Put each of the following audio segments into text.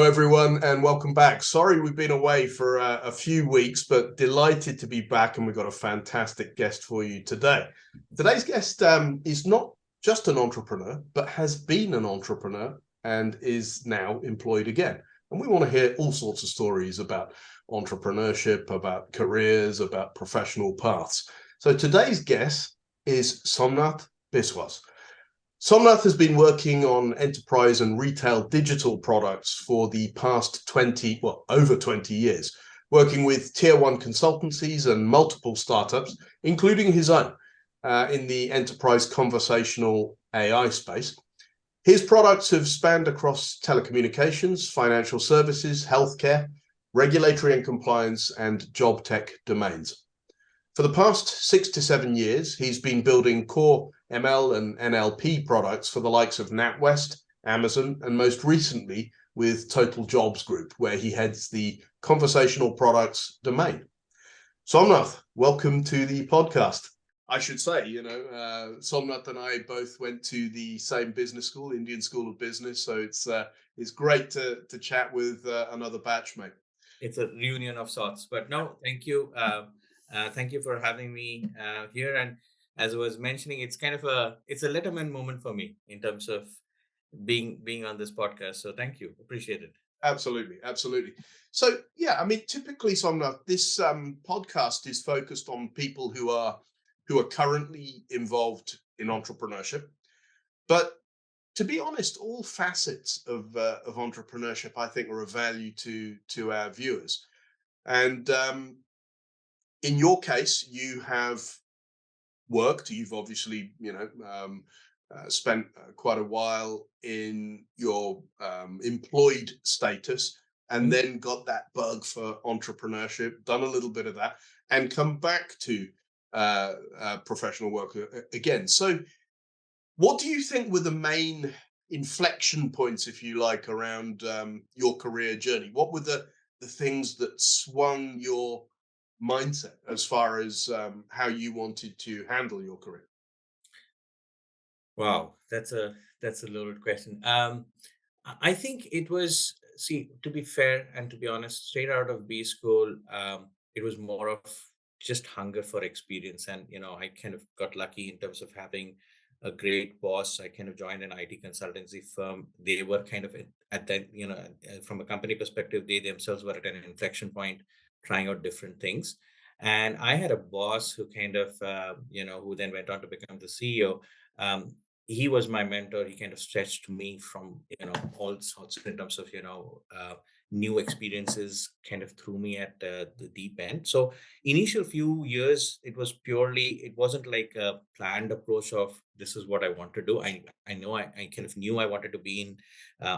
everyone, and welcome back. Sorry we've been away for a few weeks, but delighted to be back, and we've got a fantastic guest for you today. Today's guest is not just an entrepreneur, but has been an entrepreneur and is now employed again. And we want to hear all sorts of stories about entrepreneurship, about careers, about professional paths. So today's guest is Somnath Biswas. Somnath has been working on enterprise and retail digital products for the past over 20 years, working with tier one consultancies and multiple startups, including his own, in the enterprise conversational AI space. His products have spanned across telecommunications, financial services, healthcare, regulatory and compliance, and job tech domains. For the past 6 to 7 years, he's been building core ML and NLP products for the likes of NatWest, Amazon, and most recently with Total Jobs Group, where he heads the conversational products domain. Somnath, welcome to the podcast. I should say, Somnath and I both went to the same business school, Indian School of Business, so it's great to chat with another batchmate. It's a reunion of sorts, but no, thank you. Thank you for having me here. And as I was mentioning, it's a Letterman moment for me in terms of being on this podcast. So thank you, appreciate it. Absolutely. So yeah, typically, Somnath, this podcast is focused on people who are currently involved in entrepreneurship, but to be honest, all facets of entrepreneurship, I think, are of value to our viewers. And in your case, you have worked. You've obviously, spent quite a while in your employed status, and then got that bug for entrepreneurship. Done a little bit of that, and come back to professional work again. So, what do you think were the main inflection points, if you like, around your career journey? What were the things that swung your mindset as far as how you wanted to handle your career? Wow, that's a loaded question. I think it was, to be fair and to be honest, straight out of B school, it was more of just hunger for experience. And, I kind of got lucky in terms of having a great boss. I kind of joined an IT consultancy firm. They were kind of at that, from a company perspective, they themselves were at an inflection point, trying out different things. And I had a boss who kind of, who then went on to become the CEO. He was my mentor. He kind of stretched me from all sorts in terms of new experiences, kind of threw me at the deep end. So initial few years, it wasn't like a planned approach of this is what I want to do. I know I kind of knew I wanted to be in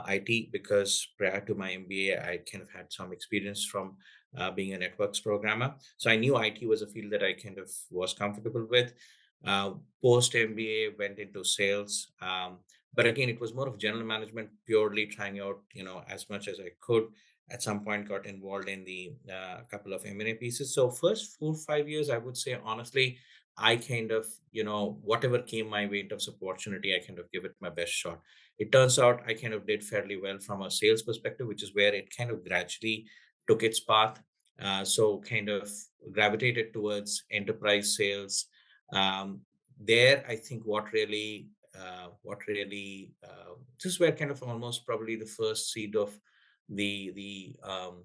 IT, because prior to my MBA I kind of had some experience from being a networks programmer. So I knew IT was a field that I kind of was comfortable with. Post MBA went into sales, but again it was more of general management, purely trying out as much as I could. At some point got involved in the couple of M&A pieces. So first 4 or 5 years, I would say honestly, I kind of whatever came my way in terms of opportunity, I kind of give it my best shot. It turns out I kind of did fairly well from a sales perspective, which is where it kind of gradually took its path. So kind of gravitated towards enterprise sales. There, I think this is where kind of almost probably the first seed of the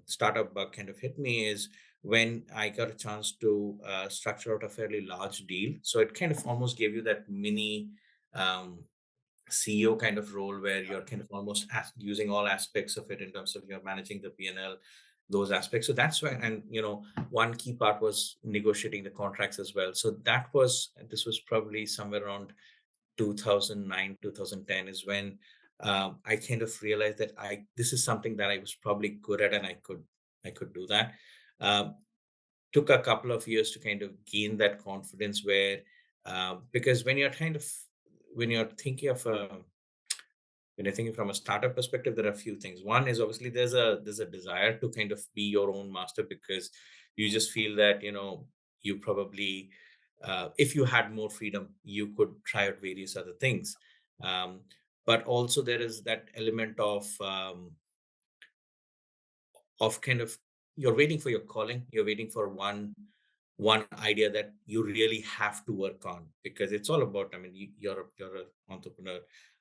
startup bug kind of hit me, is when I got a chance to structure out a fairly large deal. So it kind of almost gave you that mini CEO kind of role, where you're kind of almost using all aspects of it in terms of you're managing the P&L, those aspects. So that's why, and one key part was negotiating the contracts as well. So this was probably somewhere around 2009, 2010 is when I kind of realized that this is something that I was probably good at, and I could do that. Took a couple of years to kind of gain that confidence, where because when you're thinking of when you're thinking from a startup perspective, there are a few things. One is obviously there's a desire to kind of be your own master, because you just feel that you probably if you had more freedom, you could try out various other things. But also there is that element of kind of, you're waiting for your calling, you're waiting for one idea that you really have to work on, because it's all about, I mean, you're an entrepreneur.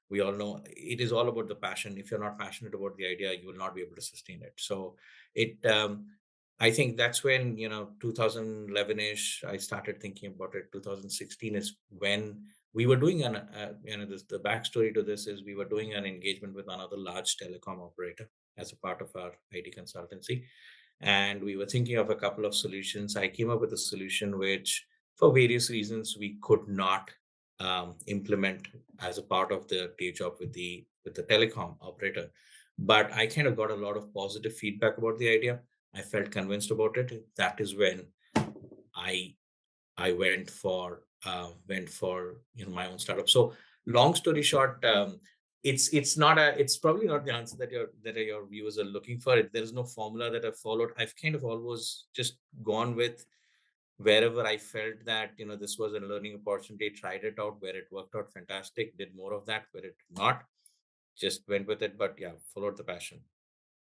We all know it is all about the passion. If you're not passionate about the idea, you will not be able to sustain it. So it I think that's when, 2011ish, I started thinking about it. 2016 is when we were doing the backstory to this is we were doing an engagement with another large telecom operator as a part of our IT consultancy, and we were thinking of a couple of solutions. I came up with a solution which, for various reasons, we could not implement as a part of the day job with the telecom operator. But I kind of got a lot of positive feedback about the idea. I felt convinced about it. That is when I I went for my own startup. So long story short, it's probably not the answer that your viewers are looking for. There is no formula that I've followed. I've kind of always just gone with wherever I felt that this was a learning opportunity, tried it out. Where it worked out, fantastic. Did more of that. Where it did not, just went with it. But yeah, followed the passion.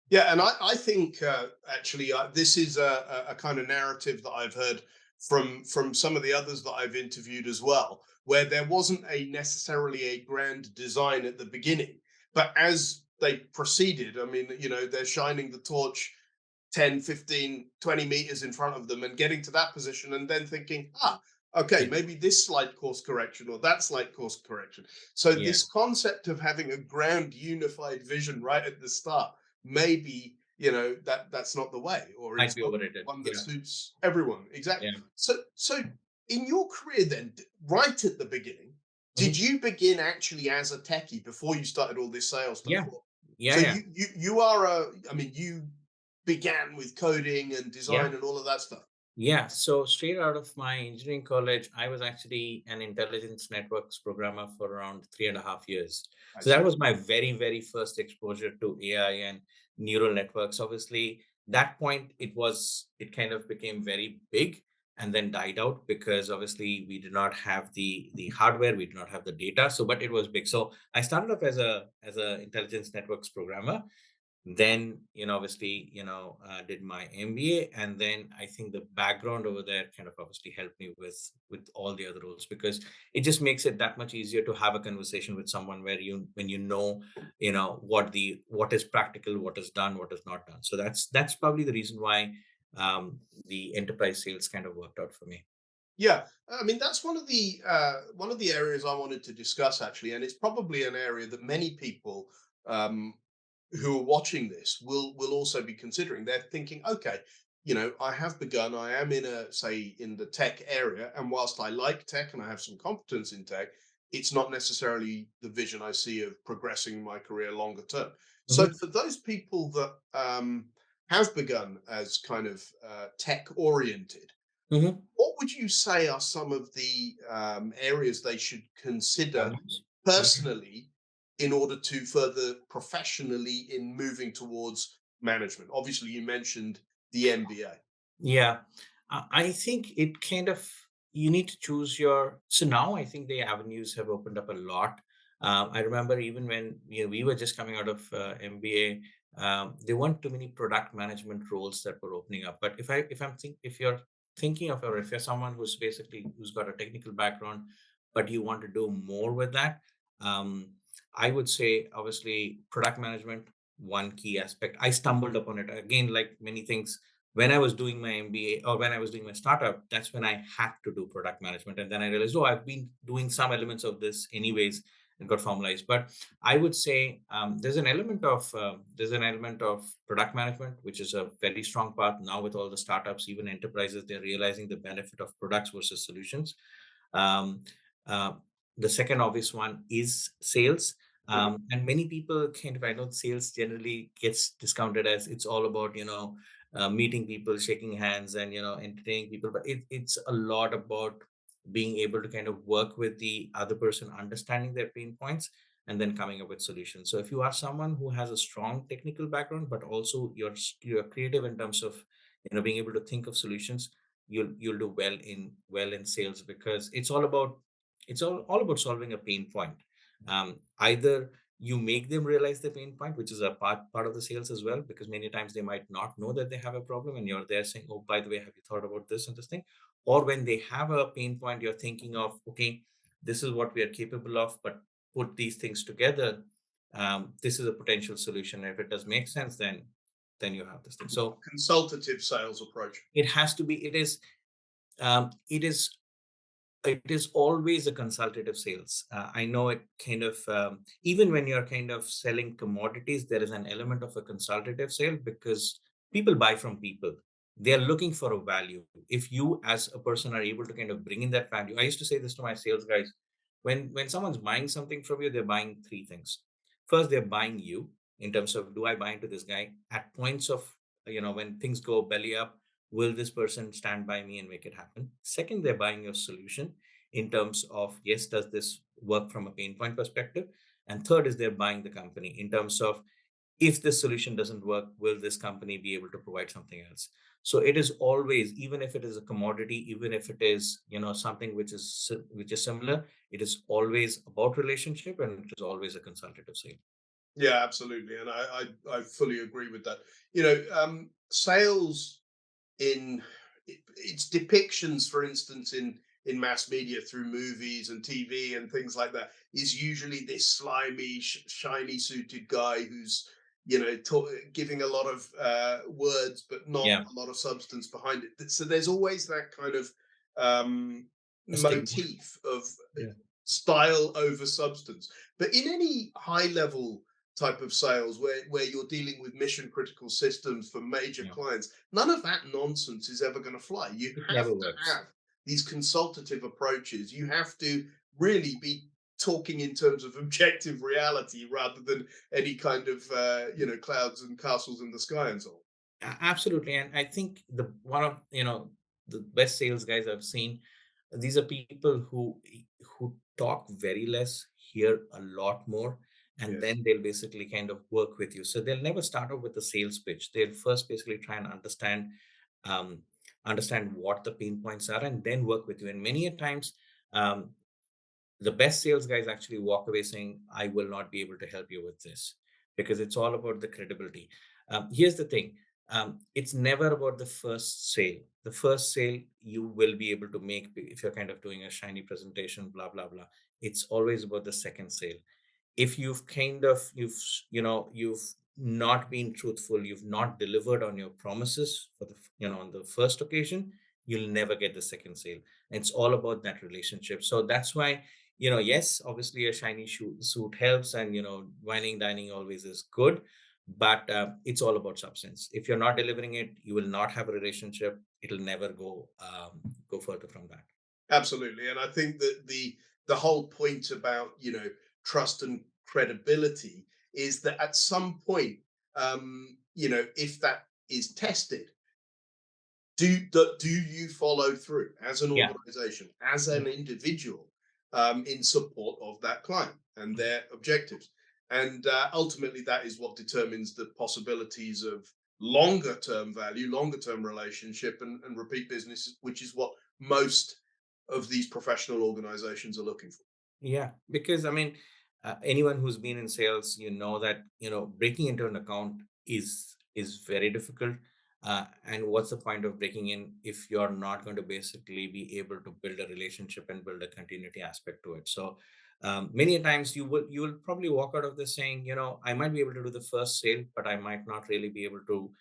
Yeah, and I think actually this is a kind of narrative that I've heard from some of the others that I've interviewed as well, where there wasn't a necessarily a grand design at the beginning, but as they proceeded, I mean, they're shining the torch 10, 15, 20 meters in front of them and getting to that position and then thinking, okay, Yeah, maybe this slight course correction or that slight course correction. So yeah, this concept of having a grand unified vision right at the start, maybe, that's not the way, or might it's be not overrated. one that Yeah, suits everyone. Exactly. yeah. So in your career then, right at the beginning, did Mhm. you begin actually as a techie before you started all this sales stuff? Yeah, yeah, So yeah, you are I mean, you began with coding and yeah. design and all of that stuff. Yeah, so straight out of my engineering college, I was actually an intelligence networks programmer for around 3.5 years. I So that see. was my very, very first exposure to AI and neural networks. Obviously, that point it kind of became very big and then died out because obviously we did not have the hardware, we did not have the data. So, but it was big. So I started off as a intelligence networks programmer, then obviously did my MBA, and then I think the background over there kind of obviously helped me with all the other roles, because it just makes it that much easier to have a conversation with someone where when what is practical, what is done, what is not done. So that's probably the reason why the enterprise sales kind of worked out for me. Yeah, I mean that's one of the areas I wanted to discuss actually, and it's probably an area that many people um, who are watching this will also be considering. They're thinking, okay, I have begun. I am in in the tech area, and whilst I like tech and I have some competence in tech, it's not necessarily the vision I see of progressing my career longer term. So Hmm. for those people that have begun as kind of tech oriented, Hmm. what would you say are some of the areas they should consider Yeah. personally in order to further professionally in moving towards management? Obviously, you mentioned the MBA. Yeah, I think it kind of, you need to choose your. So now I think the avenues have opened up a lot. I remember even when we were just coming out of MBA, there weren't too many product management roles that were opening up. But if you're thinking of, or if you're someone who's got a technical background, but you want to do more with that, um, I would say obviously product management, one key aspect. I stumbled upon it again, like many things when I was doing my MBA or when I was doing my startup. That's when I had to do product management. And then I realized, oh, I've been doing some elements of this anyways and got formalized. But I would say there's an element of product management, which is a very strong part now with all the startups, even enterprises. They're realizing the benefit of products versus solutions. Um, uh, the second obvious one is sales. Mhm. And many people I know sales generally gets discounted as it's all about, meeting people, shaking hands, and entertaining people. But it's a lot about being able to kind of work with the other person, understanding their pain points, and then coming up with solutions. So if you are someone who has a strong technical background, but also you're creative in terms of being able to think of solutions, you'll do well in sales, because it's all about solving a pain point. Either You make them realize the pain point, which is a part of the sales as well, because many times they might not know that they have a problem, and you're there saying, "Oh, by the way, have you thought about this and this thing?" Or when they have a pain point, you're thinking of, "Okay, this is what we are capable of, but put these things together. This is a potential solution. If it does make sense, then you have this thing." So Consultative sales approach. it has to be. It is it is always a consultative sales. I know it kind of, even when you're kind of selling commodities, there is an element of a consultative sale because people buy from people. They're looking for a value. If you as a person are able to kind of bring in that value, I used to say this to my sales guys, when someone's buying something from you, they're buying three things. First, they're buying you in terms of, do I buy into this guy at points of, when things go belly up, will this person stand by me and make it happen? Second, they're buying your solution in terms of, yes, does this work from a pain point perspective? And third is they're buying the company in terms of, if this solution doesn't work, will this company be able to provide something else? So it is always, even if it is a commodity, even if it is, something which is similar, it is always about relationship, and it is always a consultative sale. Yeah, absolutely, and I fully agree with that. Sales in its depictions, for instance, in mass media through movies and TV and things like that, is usually this slimy, shiny suited guy who's giving a lot of words but not Yeah, a lot of substance behind it. So there's always that kind of um, a stigma. motif of Yeah, style over substance. But in any high level type of sales where you're dealing with mission critical systems for major yeah, clients, none of that nonsense is ever going to fly. You it have never to works. have these consultative approaches. You have to really be talking in terms of objective reality rather than any kind of clouds and castles in the sky and so on. Absolutely, and I think the one of the best sales guys I've seen, these are people who talk very less, hear a lot more, and Yes, then they'll basically kind of work with you. So they'll never start off with a sales pitch. They'll first basically try and um, understand what the pain points are, and then work with you. And many a times, um, the best sales guys actually walk away saying, "I will not be able to help you with this," because it's all about the credibility. Here's the thing. It's never about the first sale. The first sale you will be able to make if you're kind of doing a shiny presentation, blah blah blah. It's always about the second sale. If you've not been truthful, you've not delivered on your promises for on the first occasion, you'll never get the second sale. And it's all about that relationship. So that's why, yes, obviously a shiny suit helps, and wining dining always is good, but it's all about substance. If you're not delivering it, you will not have a relationship. It'll never go further from that. absolutely. And I think that the whole point about trust and credibility is that at some point, if that is tested, do you follow through as an Yeah. organization, as Yeah. an individual, in support of that client and their objectives? And ultimately, that is what determines the possibilities of longer term value, longer term relationship, and repeat business, which is what most of these professional organizations are looking for. Yeah, because I mean, anyone who's been in sales, that breaking into an account is very difficult. And what's the point of breaking in if you're not going to basically be able to build a relationship and build a continuity aspect to it? So many times you will probably walk out of this saying, I might be able to do the first sale, but I might not really be able to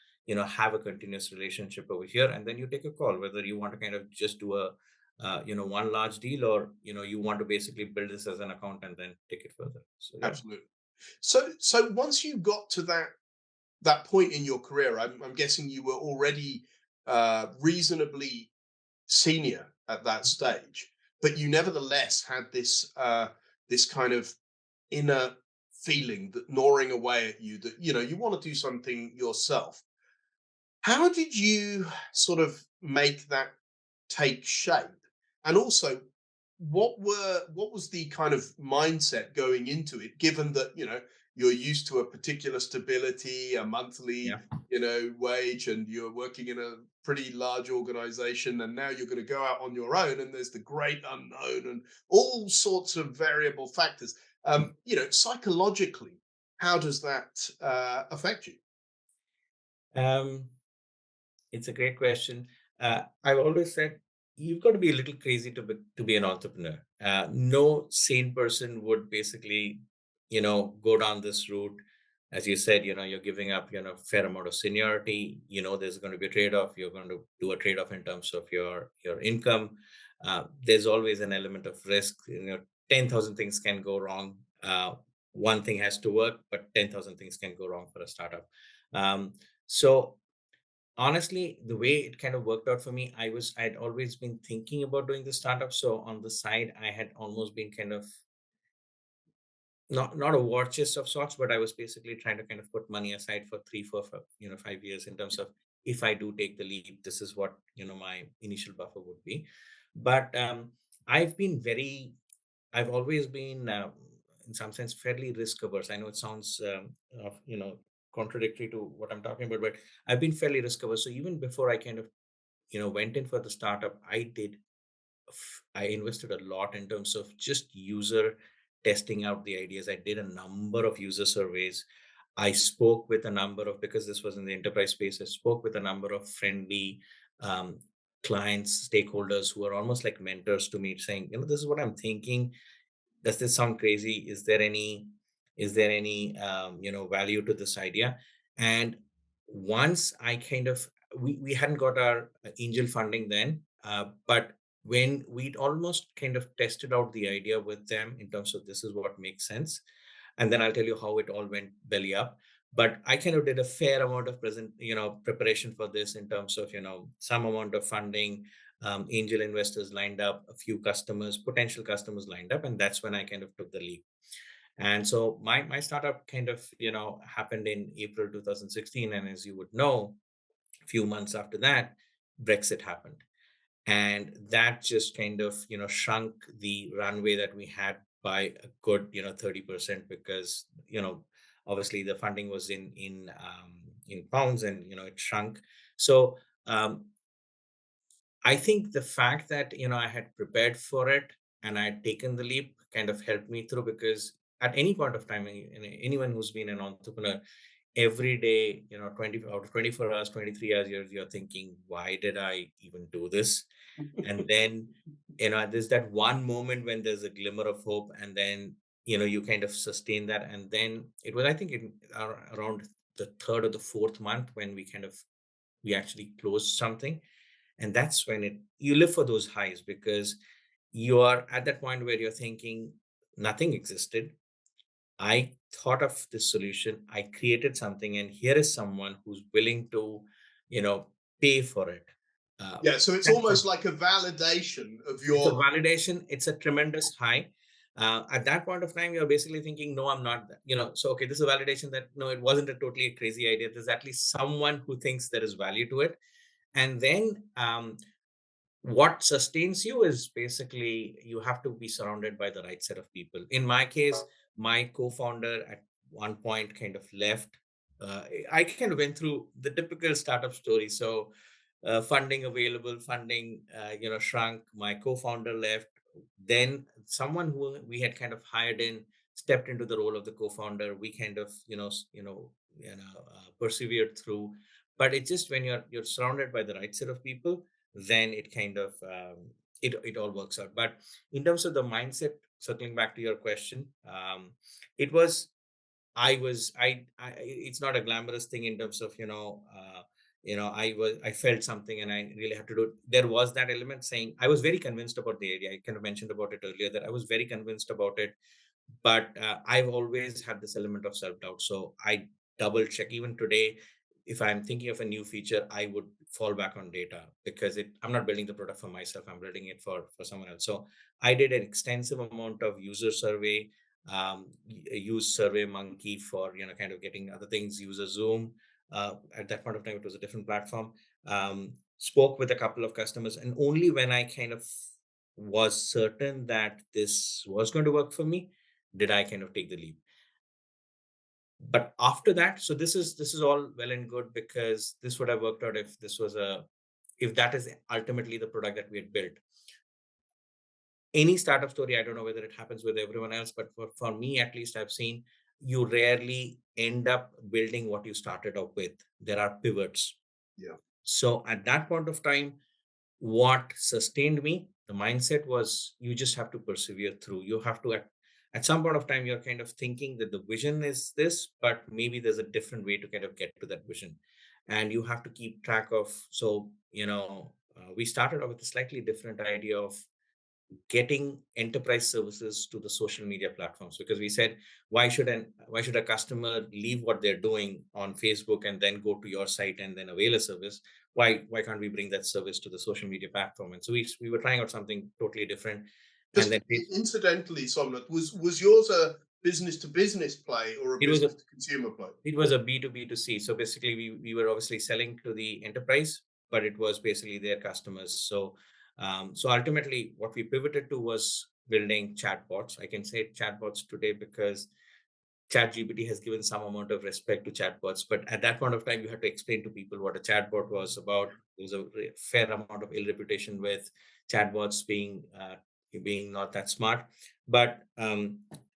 have a continuous relationship over here. And then you take a call whether you want to kind of just do a one large deal, or you want to basically build this as an account and then take it further. So yeah. Absolutely. So once you got to that point in your career, I'm guessing you were already reasonably senior at that stage, but you nevertheless had this kind of inner feeling that gnawing away at you that you want to do something yourself. How did you sort of make that take shape? And also, what was the kind of mindset going into it, given that you're used to a particular stability, a monthly Yeah. wage, and you're working in a pretty large organization, and now you're going to go out on your own, and there's the great unknown and all sorts of variable factors. Psychologically, how does that affect you? Um, it's a great question. I've always said you've got to be a little crazy to be an entrepreneur. No sane person would basically, go down this route. As you said, you're giving up, fair amount of seniority. There's going to be a trade-off. You're going to do a trade-off in terms of your income. There's always an element of risk. 10,000 things can go wrong. One thing has to work, but 10,000 things can go wrong for a startup. So honestly, the way it kind of worked out for me, I'd always been thinking about doing the startup. So on the side, I had almost been kind of not a war chest of sorts, but I was basically trying to kind of put money aside for 5 years in terms of if I do take the leap, this is what my initial buffer would be. But I've been very I've always been, in some sense, fairly risk averse. I know it sounds, contradictory to what I'm talking about, but I've been fairly risk averse. So even before I kind of, went in for the startup, I invested a lot in terms of just user testing out the ideas. I did a number of user surveys. I spoke with a number of, because this was in the enterprise space, I spoke with a number of friendly um, clients, stakeholders who are almost like mentors to me, saying, this is what I'm thinking. Does this sound crazy? Is there any value to this idea? And once I kind of we hadn't got our angel funding then, but when we'd almost kind of tested out the idea with them in terms of this is what makes sense, and then I'll tell you how it all went belly up. But I kind of did a fair amount of preparation for this in terms of some amount of funding, angel investors lined up, a few customers, potential customers lined up, and that's when I kind of took the leap. And so my startup kind of happened in April 2016, and as you would know, a few months after that, Brexit happened, and that just kind of shrunk the runway that we had by a good 30%, because obviously the funding was in pounds, and it shrunk. So um, I think the fact that I had prepared for it and I had taken the leap kind of helped me through, because at any point of time, anyone who's been an entrepreneur, every day, 20 out of 24 hours, 23 hours, you're thinking, why did I even do this? And then there's that one moment when there's a glimmer of hope, and then you kind of sustain that. And then it was, I think, around the third or the fourth month when we actually closed something. And that's when you live for those highs, because you are at that point where you're thinking nothing existed. I thought of this solution, I created something, and here is someone who's willing to you know pay for it. uh, Yeah, so it's that's almost like a validation of It's a your. validation. It's a tremendous high. At that point of time, you're basically thinking, no, I'm not. So okay, this is a validation that no, it wasn't a totally crazy idea. There's at least someone who thinks there is value to it. And then what sustains you is basically you have to be surrounded by the right set of people. In my case, my co-founder at one point kind of left. I kind of went through the typical startup story. So funding available, funding shrunk, my co-founder left, then someone who we had kind of hired in stepped into the role of the co-founder. We kind of persevered through. But it's just when you're surrounded by the right set of people, then it kind of it all works out. But in terms of the mindset, circling back to your question, it was I it's not a glamorous thing in terms of I felt something and I really had to do it. There was that element saying I was very convinced about the idea. I kind of mentioned about it earlier that I was very convinced about it, but I've always had this element of self-doubt. So I double check. Even today, if I'm thinking of a new feature, I would fall back on data, because I'm not building the product for myself, I'm building it for someone else. So I did an extensive amount of user survey, use Survey Monkey for kind of getting other things, user Zoom. At that point of time, it was a different platform. Spoke with a couple of customers, and only when I kind of was certain that this was going to work for me did I kind of take the leap. But after that, so this is all well and good, because this would have worked out if that is ultimately the product that we had built. any startup story, I don't know whether it happens with everyone else, but for me at least, I've seen you rarely end up building what you started out with. There are pivots. Yeah. So at that point of time, what sustained me, the mindset was you just have to persevere through. You have to, at some point of time, you're kind of thinking that the vision is this, but maybe there's a different way to kind of get to that vision. And you have to keep track of, so, we started off with a slightly different idea of getting enterprise services to the social media platforms, because we said, why should a customer leave what they're doing on Facebook and then go to your site and then avail a service? Why can't we bring that service to the social media platform? And so we were trying out something totally different. And Just then incidentally, Somnath, was yours a business to business play or a it was a business to consumer play? it was a B2B2C. So basically we were obviously selling to the enterprise, but it was basically their customers. So ultimately what we pivoted to was building chatbots. I can say chatbots today because ChatGPT has given some amount of respect to chatbots, but at that point of time, you had to explain to people what a chatbot was about. There was a fair amount of ill reputation with chatbots being not that smart. But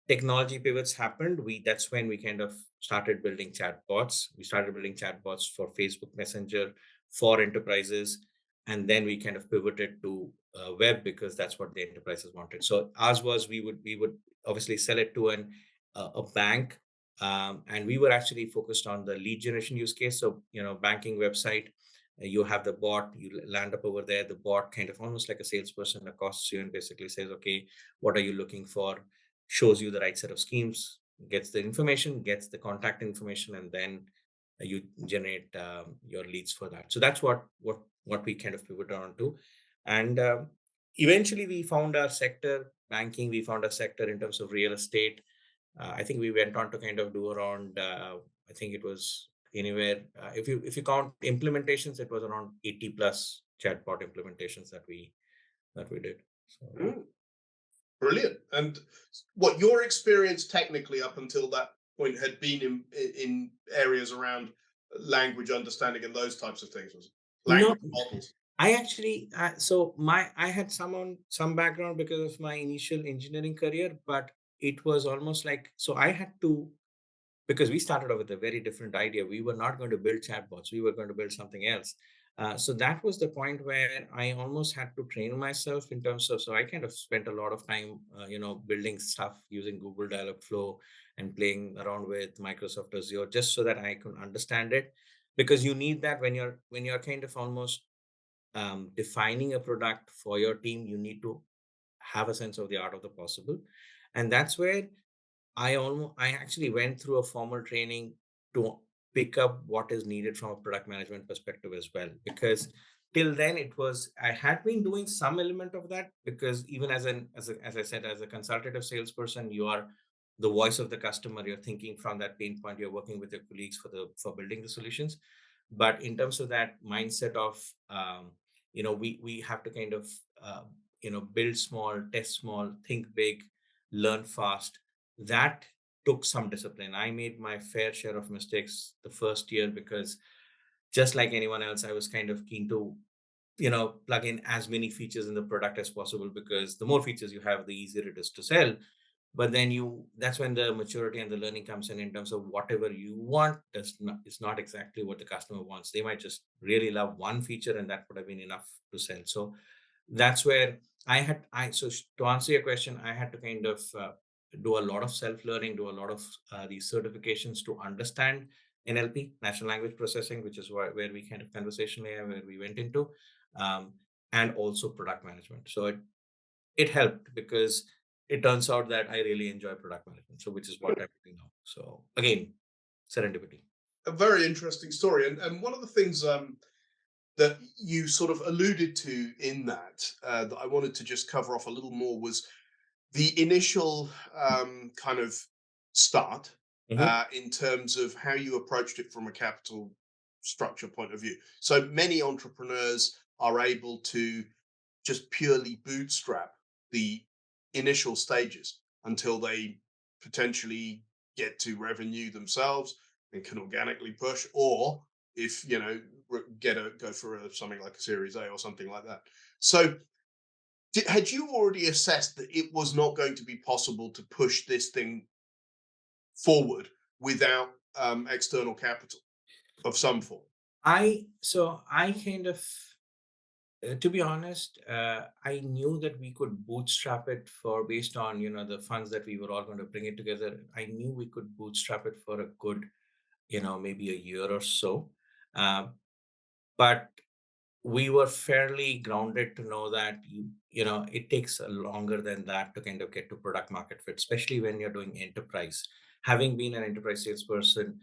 technology pivots happened. That's when we kind of started building chatbots. We started building chatbots for Facebook Messenger for enterprises, and then we kind of pivoted to web because that's what the enterprises wanted. So ours was we would obviously sell it to a bank, and we were actually focused on the lead generation use case. So, banking website, you have the bot, you land up over there. The bot kind of almost like a salesperson accosts you and basically says, okay, what are you looking for? Shows you the right set of schemes, gets the information, gets the contact information, and then you generate your leads for that. So that's what we kind of pivoted on to. And eventually we found our sector, banking, we found our sector in terms of real estate. I think we went on to kind of do around, I think it was anywhere, if you count implementations, it was around 80 plus chatbot implementations that we did. So yeah. Mm, brilliant. And what your experience technically up until that point had been in areas around language understanding and those types of things, was No, language models. I actually, so I had some background because of my initial engineering career, but it was almost like, so I had to, because we started off with a very different idea. We were not going to build chatbots. We were going to build something else. So that was the point where I almost had to train myself in terms of. So I kind of spent a lot of time, building stuff using Google Dialogflow and playing around with Microsoft Azure, just so that I could understand it. Because you need that when you're kind of almost defining a product for your team. You need to have a sense of the art of the possible, and that's where I actually went through a formal training to pick up what is needed from a product management perspective as well. Because till then it was, I had been doing some element of that, because even as I said, as a consultative salesperson, you are the voice of the customer. You're thinking from that pain point. You're working with your colleagues for building the solutions. But in terms of that mindset of, we have to kind of build small, test small, think big, learn fast. That took some discipline. I made my fair share of mistakes the first year, because just like anyone else, I was kind of keen to, plug in as many features in the product as possible, because the more features you have, the easier it is to sell. But then that's when the maturity and the learning comes in terms of whatever you want is not exactly what the customer wants. They might just really love one feature, and that would have been enough to sell. So that's where to answer your question, I had to kind of do a lot of self-learning, do a lot of these certifications to understand NLP, natural language processing, which is where we kind of conversational AI, where we went into, um, and also product management. So it helped, because it turns out that I really enjoy product management, so which is what I'm doing now. So again, serendipity. A very interesting story. And one of the things that you sort of alluded to in that I wanted to just cover off a little more was the initial kind of start Mhm. in terms of how you approached it from a capital structure point of view. So many entrepreneurs are able to just purely bootstrap the initial stages until they potentially get to revenue themselves and can organically push, or if go for something like a Series A or something like that. So Had you already assessed that it was not going to be possible to push this thing forward without external capital of some form? I kind of to be honest, I knew that we could bootstrap it for based on the funds that we were all going to bring it together. I knew we could bootstrap it for a good maybe a year or so, uh, but we were fairly grounded to know that it takes a longer than that to kind of get to product market fit, especially when you're doing enterprise. Having been an enterprise salesperson,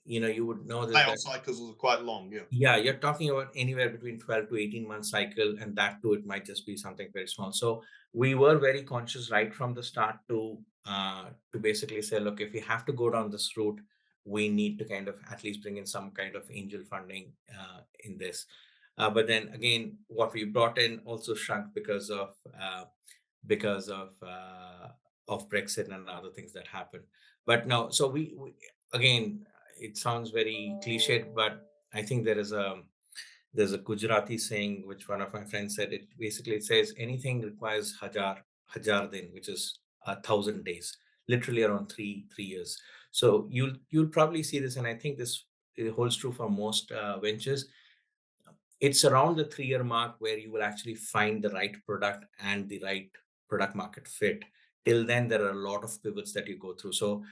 you would know that Sales cycles are quite long, yeah. yeah, you're talking about anywhere between 12 to 18 month cycle, and that too, it might just be something very small. So we were very conscious right from the start to basically say, look, if we have to go down this route, we need to kind of at least bring in some kind of angel funding in this. But then again, what we brought in also shrunk because of Brexit and other things that happened. But no, so we again, it sounds very cliched, but I think there's a Gujarati saying which one of my friends said. It basically says anything requires hajar din, which is 1,000 days, literally around three years. So you'll probably see this, and I think this it holds true for most ventures. It's around the 3 year mark where you will actually find the right product and the right product market fit. Till then, there are a lot of pivots that you go through. So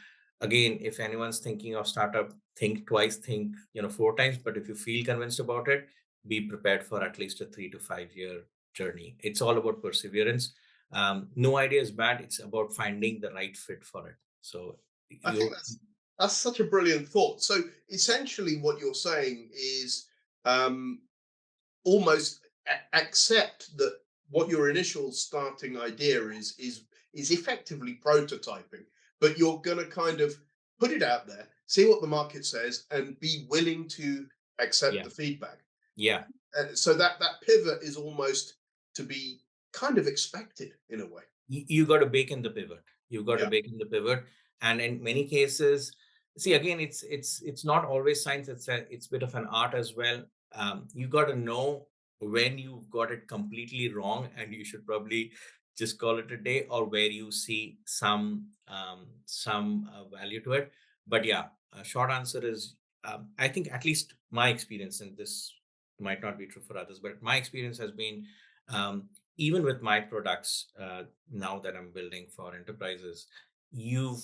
again, if anyone's thinking of startup, think twice, think four times. But if you feel convinced about it, be prepared for at least a 3 to 5 year journey. It's all about perseverance. No idea is bad. It's about finding the right fit for it. So I think you, that's such a brilliant thought. So essentially, what you're saying is um, almost accept that what your initial starting idea is effectively prototyping, but you're going to kind of put it out there, see what the market says, and be willing to accept yeah, the feedback. yeah. So that pivot is almost to be kind of expected in a way. You got to bake in the pivot. You've got to Yeah, bake in the pivot, and in many cases, see again, it's not always science. It's a bit of an art as well. You got to know when you've got it completely wrong, and you should probably just call it a day, or where you see some value to it. But yeah, a short answer is I think at least my experience, and this might not be true for others, but my experience has been um, even with my products now that I'm building for enterprises, you've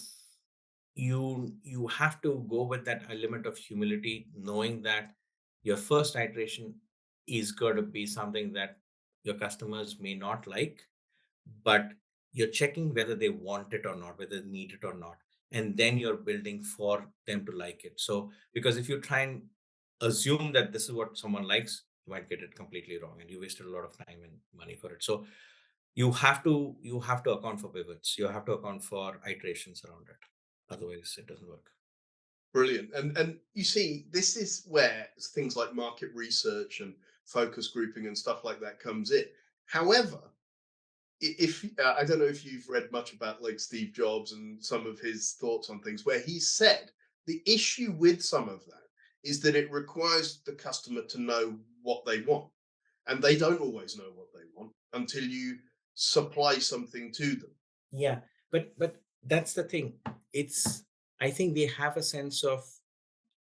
you have to go with that element of humility, knowing that your first iteration is going to be something that your customers may not like, but you're checking whether they want it or not, whether they need it or not, and then you're building for them to like it. So because if you try and assume that this is what someone likes, you might get it completely wrong, and you wasted a lot of time and money for it. So you have to account for pivots, you have to account for iterations around it, otherwise it doesn't work. brilliant. And you see, this is where things like market research and focus grouping and stuff like that comes in. However, if I don't know if you've read much about like Steve Jobs and some of his thoughts on things, where he said the issue with some of that is that it requires the customer to know what they want, and they don't always know what they want until you supply something to them. Yeah, but that's the thing. It's I think they have a sense of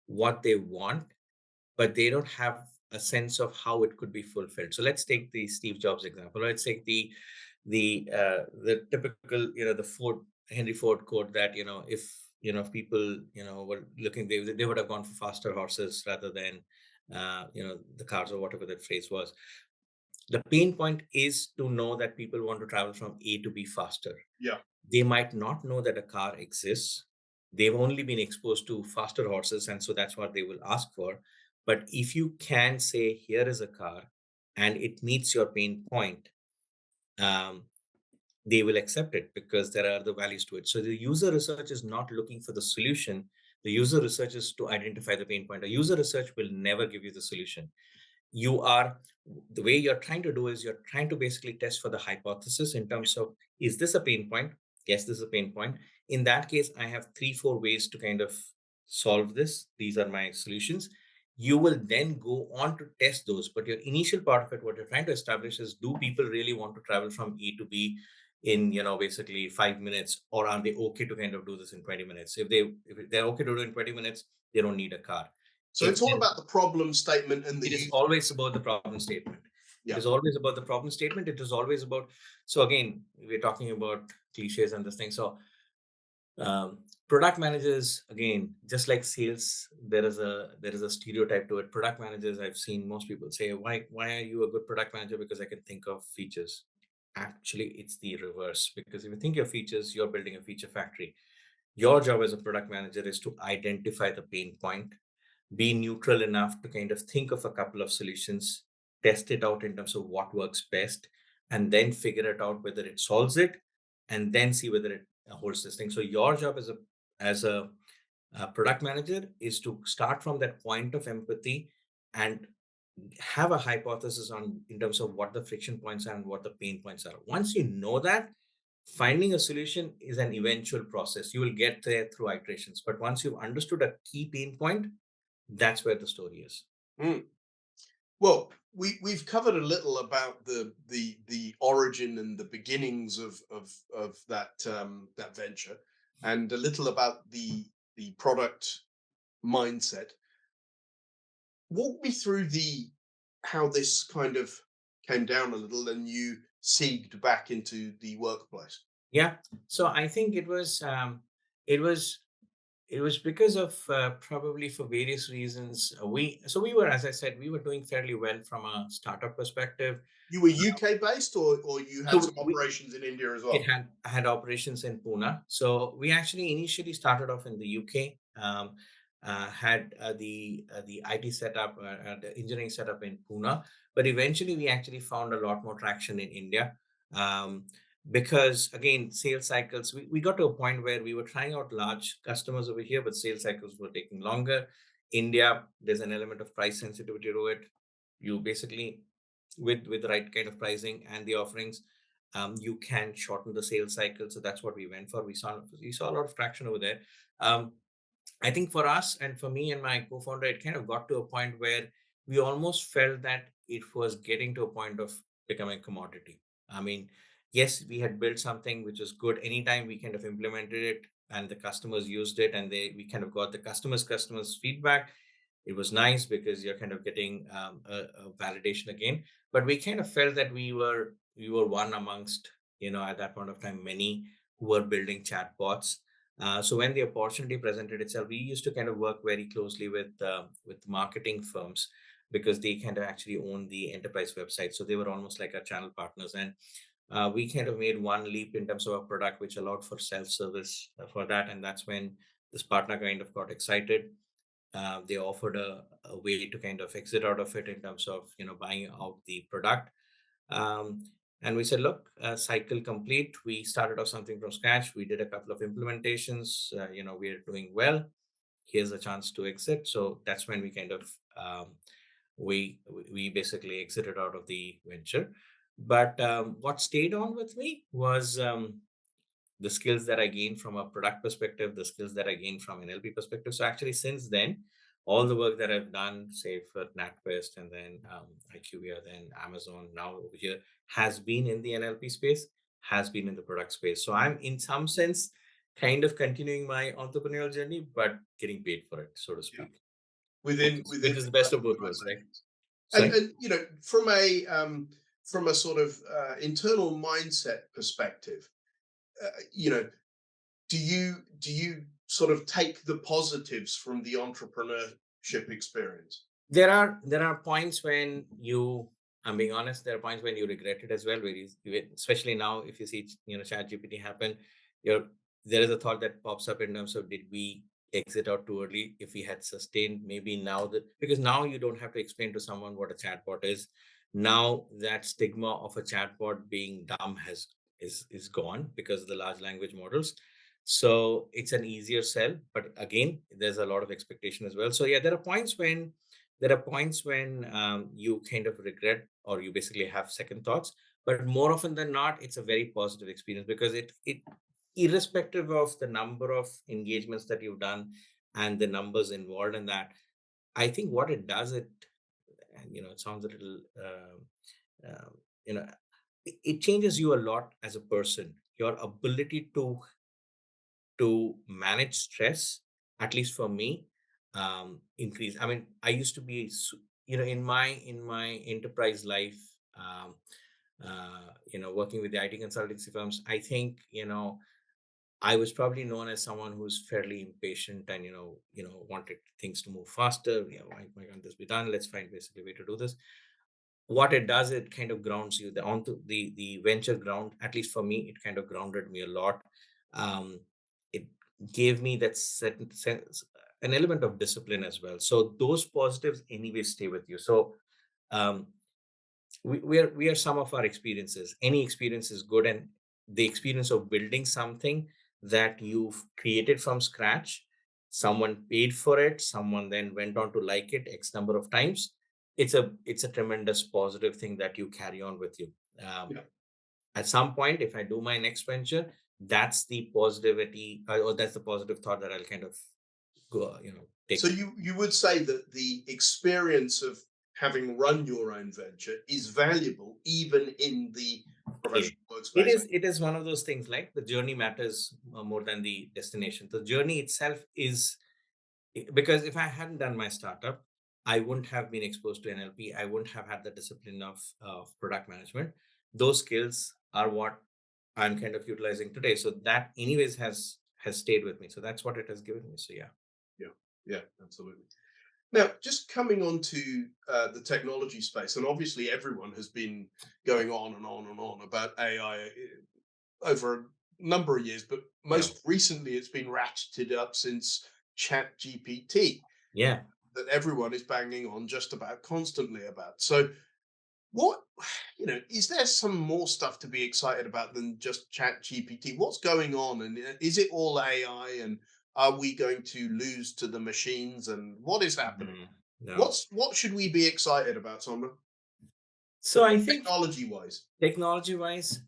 what they want, but they don't have a sense of how it could be fulfilled. So let's take the Steve Jobs example. Let's take the typical the Ford Henry Ford quote that if if people were looking, they would have gone for faster horses rather than the cars, or whatever that phrase was. The pain point is to know that people want to travel from A to B faster. Yeah, They might not know that a car exists. They've only been exposed to faster horses, and so that's what they will ask for. But if you can say, here is a car and it meets your pain point, um, they will accept it because there are the values to it. So the user research is not looking for the solution. The user research is to identify the pain point. A user research will never give you the solution. You are The way you're trying to do is you're trying to basically test for the hypothesis in terms of, is this a pain point? Yes, this is a pain point. In that case, I have 3 4 ways to kind of solve this. These are my solutions. You will then go on to test those. But your initial part of it, what you're trying to establish is, do people really want to travel from A to B in, basically 5 minutes, or are they okay to kind of do this in 20 minutes? If they're okay to do it in 20 minutes, they don't need a car. So If it's all they about the problem statement and the It is use. always about the problem statement. It Yeah. is always about the problem statement. It is always about, so again, we're talking about cliches and this thing. So product managers, again, just like sales, there is a stereotype to it. Product managers, I've seen most people say, why are you a good product manager? Because I can think of features. Actually, it's the reverse, because if you think of features, you're building a feature factory. Your job as a product manager is to identify the pain point, be neutral enough to kind of think of a couple of solutions, test it out in terms of what works best, and then figure it out whether it solves it, and then see whether it holds this thing. So your job as a product manager is to start from that point of empathy and have a hypothesis on in terms of what the friction points are and what the pain points are. Once you know that, finding a solution is an eventual process. You will get there through iterations. But once you've understood a key pain point, that's where the story is. Mm. Well, we've covered a little about the origin and the beginnings of that venture, and a little about the product mindset. Walk me through the how this kind of came down a little and you segged back into the workplace. Yeah. So I think it was it was because of probably for various reasons. We were, as I said, we were doing fairly well from a startup perspective. You were UK based, or you had So some operations in India as it well? had operations in Pune. So we actually initially started off in the UK. Had the IT setup, the engineering setup in Pune, but eventually we actually found a lot more traction in India. Um, because again, sales cycles, we got to a point where we were trying out large customers over here, but sales cycles were taking longer. India, there's an element of price sensitivity to it. You basically, with the right kind of pricing and the offerings, you can shorten the sales cycle. So that's what we went for. We saw a lot of traction over there. Um, I think for us and for me and my co-founder, it kind of got to a point where we almost felt that it was getting to a point of becoming a commodity. I mean, yes, we had built something which was good. Anytime we kind of implemented it and the customers used it, and we kind of got the customers feedback, it was nice because you're kind of getting a validation again. But we kind of felt that we were one amongst, at that point of time, many who were building chatbots. So when the opportunity presented itself, we used to kind of work very closely with marketing firms, because they kind of actually own the enterprise website. So they were almost like our channel partners, and we kind of made one leap in terms of a product which allowed for self-service for that, and that's when this partner kind of got excited. They offered a way to kind of exit out of it in terms of buying out the product. um, and we said, look, cycle complete. We started off something from scratch. We did a couple of implementations. We're doing well. Here's a chance to exit. So that's when we kind of we basically exited out of the venture. But what stayed on with me was the skills that I gained from a product perspective, the skills that I gained from an NLP perspective. So actually, since then, all the work that I've done, say for NatWest and then IQVIA, then Amazon, now over here, has been in the NLP space, has been in the product space. So I'm in some sense kind of continuing my entrepreneurial journey, but getting paid for it, so to Yeah, speak, which within is, which within is the the best of both worlds, right? organizations. And Sorry. from a sort of internal mindset perspective, you know, do you sort of take the positives from the entrepreneurship experience? There are points when I'm being honest, there are points when you regret it as well, where especially now, if you see, chat GPT happen, you're there is a thought that pops up in terms of, did we exit out too early? If we had sustained, maybe now, that because now you don't have to explain to someone what a chatbot is. Now that stigma of a chatbot being dumb is gone because of the large language models. So it's an easier sell, but again, there's a lot of expectation as well. So yeah, there are points when you kind of regret, or you basically have second thoughts. But more often than not, it's a very positive experience, because it irrespective of the number of engagements that you've done and the numbers involved in that, I think what it does, and it sounds a little, um, you know, it changes you a lot as a person. Your ability to manage stress, at least for me, increase. I mean, I used to be, in my enterprise life, working with the IT consultancy firms. I think, I was probably known as someone who's fairly impatient and wanted things to move faster. Why can't this be done? Let's find basically a way to do this. What it does, it kind of grounds you onto the venture ground. At least for me, it kind of grounded me a lot. It gave me that certain sense, an element of discipline as well. So those positives anyway stay with you. So um, we are some of our experiences. Any experience is good, and the experience of building something that you've created from scratch, someone paid for it, someone then went on to like it x number of times. It's a tremendous positive thing that you carry on with you. um, Yeah. at some point, if I do my next venture, that's the positivity, or that's the positive thought that I'll kind of go, take So with. you would say that the experience of having run your own venture is valuable even in the It professional it workspace. is one of those things, like the journey matters more than the destination. The journey itself is, because if I hadn't done my startup, I wouldn't have been exposed to NLP. I wouldn't have had the discipline of product management. Those skills are what I'm kind of utilizing today. So that anyways has stayed with me. So that's what it has given me. So yeah. Yeah, yeah, absolutely. Now, just coming on to the technology space, and obviously everyone has been going on and on and on about AI over a number of years, but Yeah. most recently it's been ratcheted up since Chat GPT Yeah. that everyone is banging on just about constantly about. So, what, is there some more stuff to be excited about than just Chat GPT? What's going on, and is it all AI? And are we going to lose to the machines? And what is happening? No. What should we be excited about, Sondra, So I think technology wise? technology wise,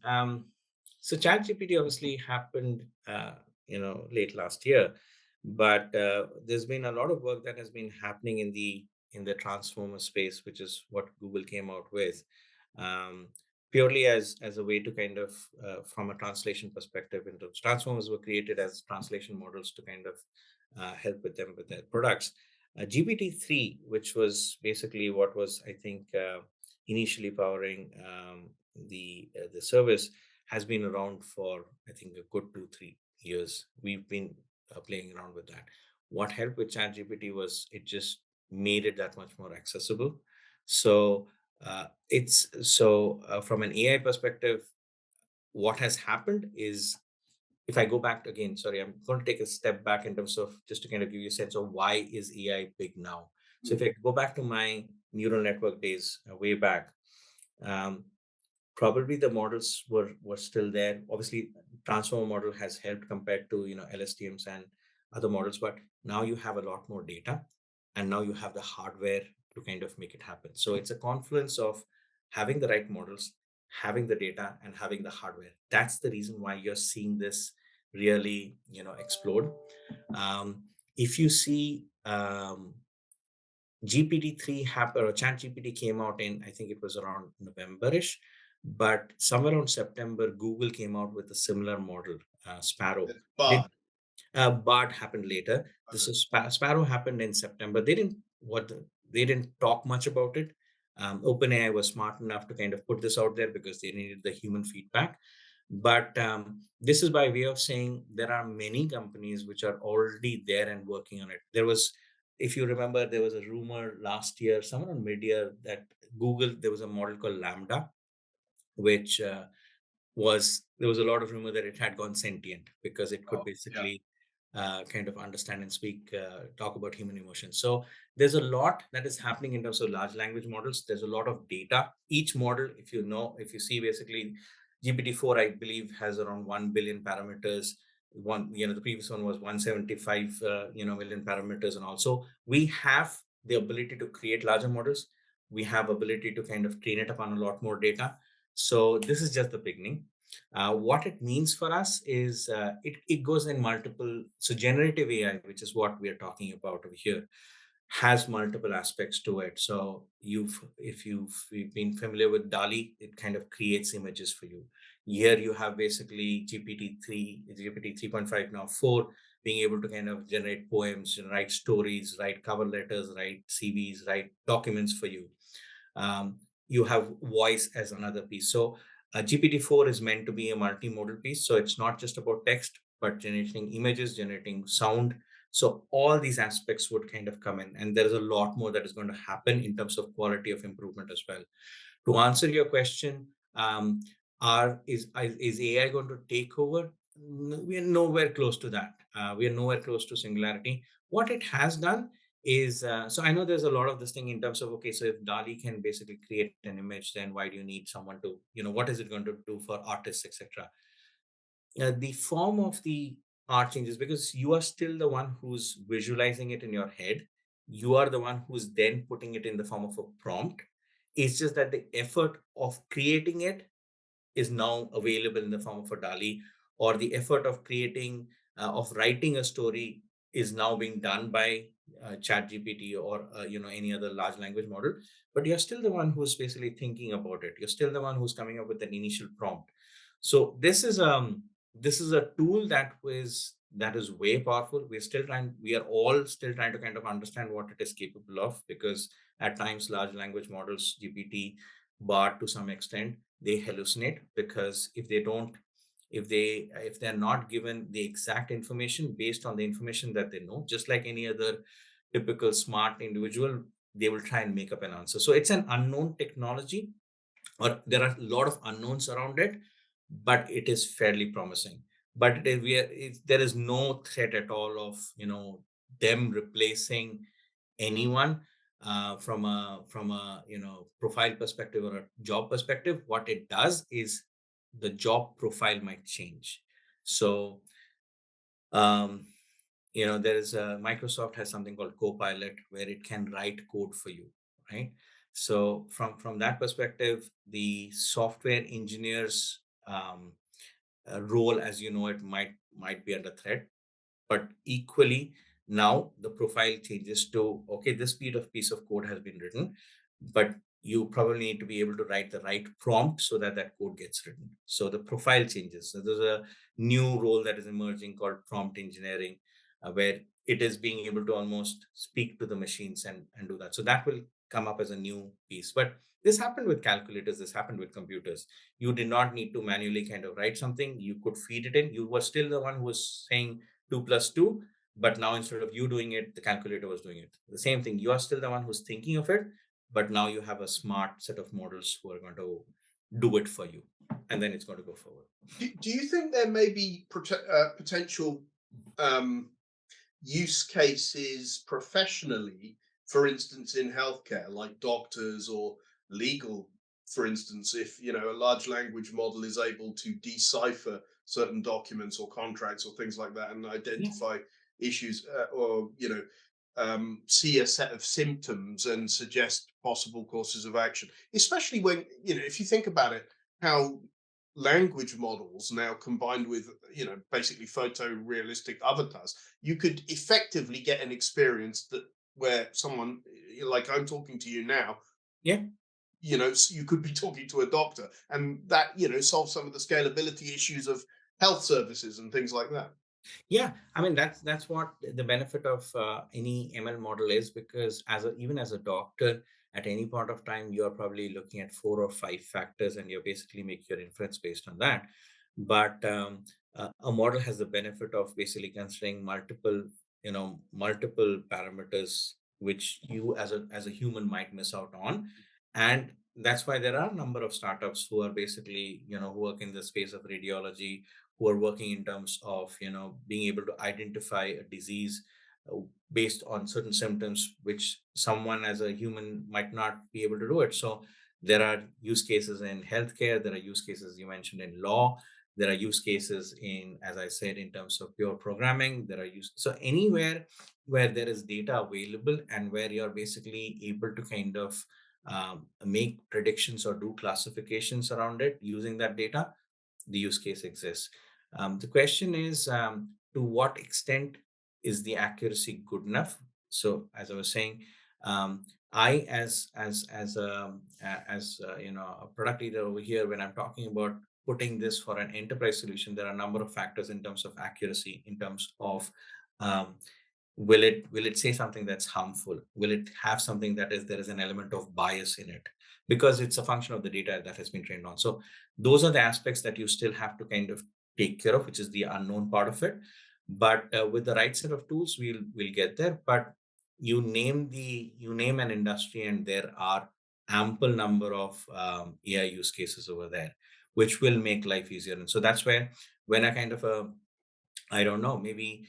so ChatGPT obviously happened, late last year, but there's been a lot of work that has been happening in the transformer space, which is what Google came out with, um, purely as a way to kind of, from a translation perspective, into transformers were created as translation models to kind of help with them with their products. GPT-3, which was basically what was, I think, initially powering the service, has been around for, I think, a good 2-3 years. We've been playing around with that. What helped with ChatGPT was it just made it that much more accessible. So it's so from an AI perspective, what has happened is, if I go back again, sorry, I'm going to take a step back in terms of just to kind of give you a sense of why is AI big now. So if Mm. I go back to my neural network days, way back, um, probably the models were still there. Obviously, transformer model has helped compared to LSTMs and other models, but now you have a lot more data, and now you have the hardware to kind of make it happen. So it's a confluence of having the right models, having the data, and having the hardware. That's the reason why you're seeing this really explode. If you see, GPT-3 happened, or Chat GPT came out in, I think it was around November-ish, but somewhere around September, Google came out with a similar model, Sparrow. Did But Bard happened later. This okay. is Sparrow happened in September. They didn't talk much about it. OpenAI was smart enough to kind of put this out there because they needed the human feedback. But this is by way of saying there are many companies which are already there and working on it. If you remember, there was a rumor last year, somewhere on mid-year, that Google, there was a model called Lambda, which there was a lot of rumor that it had gone sentient because it could Oh, yeah. basically kind of understand and speak, talk about human emotions. So there's a lot that is happening in terms of large language models. There's a lot of data. Each model, if you see basically GPT-4, I believe, has around 1 billion parameters. The previous one was 175, million parameters. And also we have the ability to create larger models. We have ability to kind of train it upon a lot more data. So this is just the beginning. What it means for us is, it goes in multiple. So generative AI, which is what we are talking about over here, has multiple aspects to it. So if you've been familiar with DALI, it kind of creates images for you. Here you have basically GPT-3, GPT 3.5 now 4, being able to kind of generate poems, write stories, write cover letters, write CVs, write documents for you. You have voice as another piece. So GPT-4 is meant to be a multimodal piece. So it's not just about text, but generating images, generating sound. So all these aspects would kind of come in, and there is a lot more that is going to happen in terms of quality of improvement as well. To answer your question, is AI going to take over? We are nowhere close to that. We are nowhere close to singularity. What it has done is, so I know there's a lot of this thing in terms of, okay, so if DALI can basically create an image, then why do you need someone to, what is it going to do for artists, etc. The form of the art changes because you are still the one who's visualizing it in your head. You are the one who's then putting it in the form of a prompt. It's just that the effort of creating it is now available in the form of a DALI, or the effort of creating, of writing a story is now being done by ChatGPT or any other large language model. But you're still the one who's basically thinking about it. You're still the one who's coming up with an initial prompt. So this is a tool that is way powerful. We are all still trying to kind of understand what it is capable of, because at times large language models, GPT, BART to some extent, they hallucinate, because if they're not given the exact information based on the information that they know, just like any other typical smart individual, they will try and make up an answer. So it's an unknown technology, or there are a lot of unknowns around it, but it is fairly promising. But there is no threat at all of them replacing anyone, from a profile perspective or a job perspective. What it does is the job profile might change. So um, there is a Microsoft has something called Copilot, where it can write code for you, right? So from that perspective, the software engineers role, as you know, it might be under threat. But equally, now the profile changes to, okay, this piece of code has been written, but you probably need to be able to write the right prompt so that that code gets written. So the profile changes. So there's a new role that is emerging called prompt engineering, where it is being able to almost speak to the machines and do that. So that will come up as a new piece. But this happened with calculators, this happened with computers. You did not need to manually kind of write something. You could feed it in. You were still the one who was saying 2 plus 2, but now instead of you doing it, the calculator was doing it. The same thing, you are still the one who's thinking of it, but now you have a smart set of models who are going to do it for you, and then it's going to go forward. Do you think there may be potential um, use cases professionally, for instance, in healthcare, like doctors or legal, for instance, if a large language model is able to decipher certain documents or contracts or things like that and Yeah. identify issues, or see a set of symptoms and suggest possible courses of action, especially when if you think about it, how language models now combined with basically photorealistic avatars, you could effectively get an experience that where someone like I'm talking to you now, Yeah. you could be talking to a doctor, and that solves some of the scalability issues of health services and things like that. Yeah, I mean that's what the benefit of any ML model is, because even as a doctor, at any point of time, you're probably looking at 4 or 5 factors, and you're basically make your inference based on that. But a model has the benefit of basically considering multiple parameters which you as a human might miss out on. And that's why there are a number of startups who are basically who work in the space of radiology, who are working in terms of being able to identify a disease uh, based on certain symptoms, which someone as a human might not be able to do it. So there are use cases in healthcare, there are use cases you mentioned in law, there are use cases in, as I said, in terms of pure programming. So anywhere where there is data available and where you're basically able to kind of make predictions or do classifications around it using that data, the use case exists. The question is, to what extent is the accuracy good enough? So as I was saying, I as a product leader over here, when I'm talking about putting this for an enterprise solution, there are a number of factors in terms of accuracy, in terms of um, will it say something that's harmful, will it have something that is there is an element of bias in it, because it's a function of the data that has been trained on. So those are the aspects that you still have to kind of take care of, which is the unknown part of it. But with the right set of tools, we'll get there. But you name an industry, and there are ample number of AI use cases over there, which will make life easier. And so that's where, when I kind of I don't know, maybe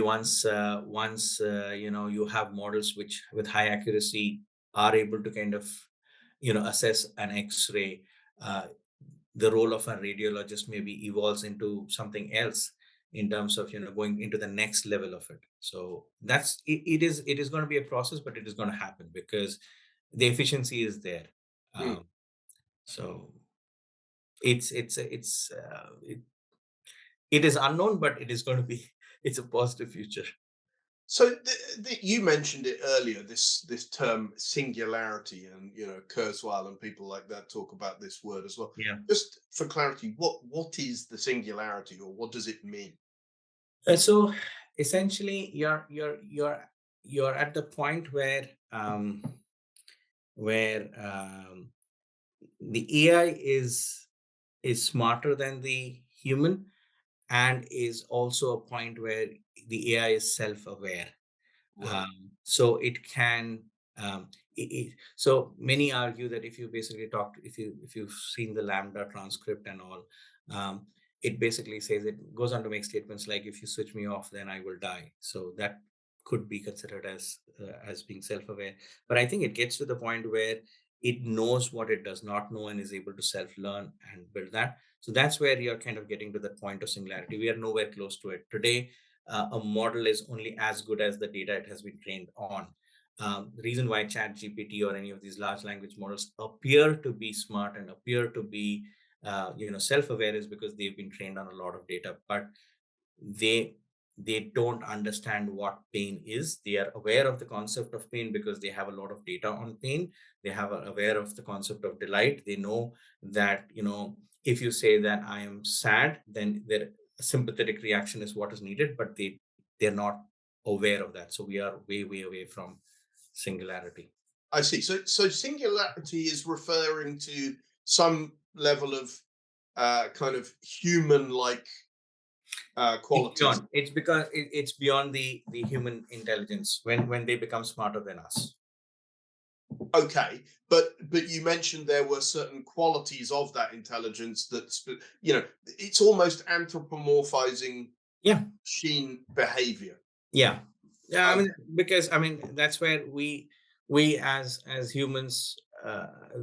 once you have models which with high accuracy are able to kind of assess an X-ray, uh, the role of a radiologist maybe evolves into something else, in terms of going into the next level of it. So it is going to be a process, but it is going to happen because the efficiency is there. Mm. um, so it is unknown, but it is going to be it's a positive future. So you mentioned it earlier, this term singularity, and Kurzweil and people like that talk about this word as well. Yeah. Just for clarity, what is the singularity, or what does it mean? So essentially, you're at the point where the AI is smarter than the human, and is also a point where the AI is self-aware. Right. So it can so many argue that if you basically if you've seen the lambda transcript and all, um, it basically says, it goes on to make statements like, if you switch me off, then I will die. So that could be considered as being self-aware. But I think it gets to the point where it knows what it does not know, and is able to self-learn and build that. So that's where you're kind of getting to the point of singularity. We are nowhere close to it today. A model is only as good as the data it has been trained on. The reason why ChatGPT or any of these large language models appear to be smart and appear to be self-aware is because they've been trained on a lot of data. But they they don't understand what pain is. They are aware of the concept of pain because they have a lot of data on pain. They have aware of the concept of delight. They know that, if you say that I am sad, then their sympathetic reaction is what is needed, but they're not aware of that. So we are way, way away from singularity. I see. So singularity is referring to some level of kind of human-like It's qualities. beyond. It's because it's beyond the human intelligence when they become smarter than us. Okay, but you mentioned there were certain qualities of that intelligence that it's almost anthropomorphizing Yeah. machine behavior. Yeah. Yeah, I Okay, mean, because I mean that's where we as humans,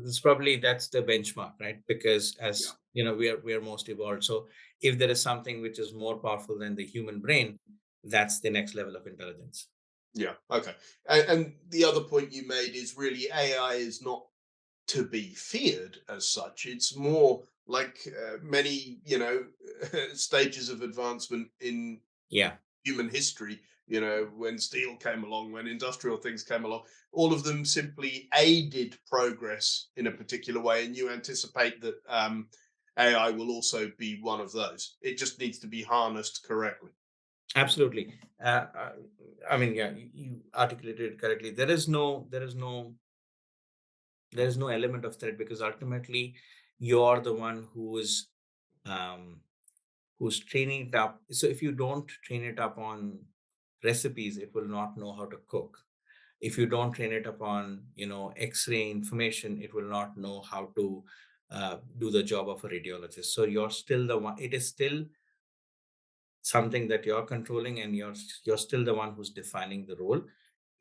this probably that's the benchmark, right? Because yeah, as we are most evolved. So if there is something which is more powerful than the human brain, that's the next level of intelligence. yeah. Okay, and the other point you made is really AI is not to be feared as such. It's more like many stages of advancement in Yeah. human history. When steel came along, when industrial things came along, all of them simply aided progress in a particular way. And you anticipate that AI will also be one of those. It just needs to be harnessed correctly. Absolutely. I mean, yeah, you articulated it correctly. There is no element of threat, because ultimately you're the one um, who's training it up. So if you don't train it up on recipes, it will not know how to cook. If you don't train it up on X-ray information, it will not know how to do the job of a radiologist. So you're still the one. It is still something that you're controlling, and you're still the one who's defining the role.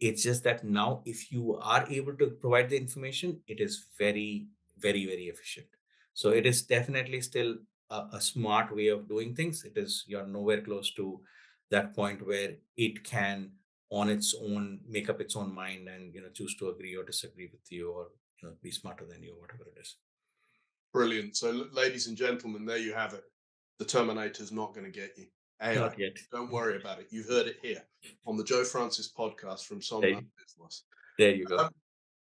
It's just that now, if you are able to provide the information, it is very, very, very efficient. So it is definitely still a smart way of doing things. It is, you're nowhere close to that point where it can on its own make up its own mind and choose to agree or disagree with you, or be smarter than you, whatever it is. Brilliant. So, ladies and gentlemen, there you have it. The Terminator's not going to get you. AI. Not yet. Don't worry about it. You heard it here on the Joe Francis podcast from There, Somnath Biswas. there you go. Um,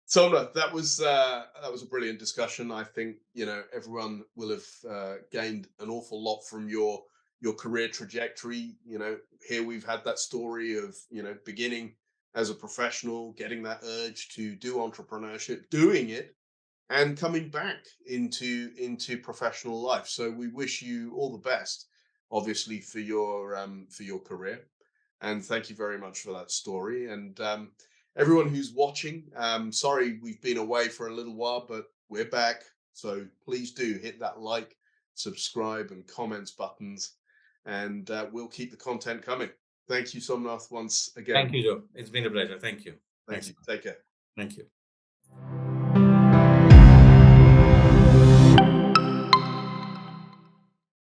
Somnath, that was a brilliant discussion. I think everyone will have gained an awful lot from your career trajectory. Here we've had that story of beginning as a professional, getting that urge to do entrepreneurship, doing it, and coming back into professional life. So we wish you all the best, obviously for your career, and thank you very much for that story. And everyone who's watching, sorry we've been away for a little while, but we're back. So please do hit that like, subscribe, and comments buttons, and we'll keep the content coming. Thank you, Somnath, once again. Thank you, Joe. It's been a pleasure. Thank you. Thank Thanks. you. Take care. Thank you.